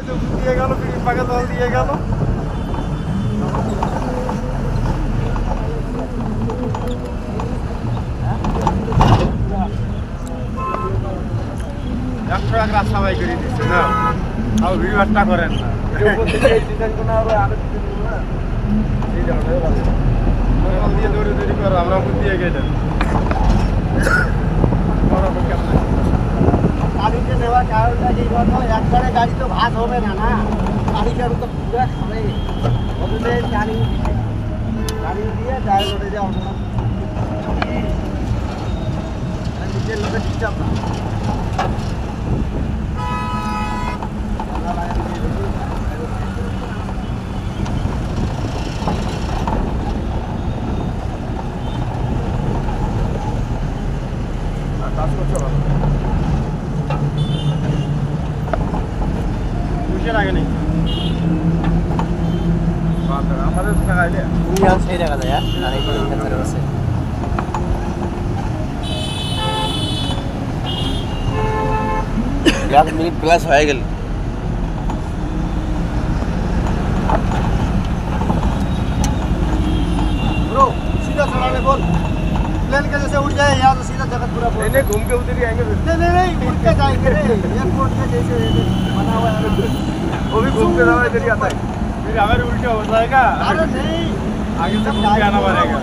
তো দিয়ে গেল, ফিরিয়ে পাকা জল দিয়ে গেল। একশো এক রাস্তা বাই করে দিচ্ছে না, আর ভিড়টা করেন না। দিয়ে দৌড়ে দৌড়ি করো, আমরা দিয়ে গেলেন গাড়িতে নেওয়ার কারণটা কি বলতো, একবারে গাড়ি তো ভাত হবে না, না গাড়িটা তো পুরো খাবে। ওদের গাড়ি দিয়ে যায় রোডে যাওয়া নিজের লোকের ডিস্টার্ব না। কাজ করছো ভালো, বুঝে লাগে নেই আমাদের টাকা আইডিয়া সেই দেখা যায় আর এই করে আছে। এক মিনিট প্লাস হয়ে গেল। ब्रो सीधा चलाने बोल, प्लेन के जैसे उड़ जाए यहाँ तो सीधा जगत पूरा बोल। नहीं घूम के उधर ही आएंगे, नहीं उड़ के जाएंगे रे, एयरपोर्ट के जैसे बना हुआ है। वो भी घूम के जाना इधर ही आता है, फिर हमारे उल्टा हो जाएगा। अरे नहीं, आगे से घूम के आना पड़ेगा।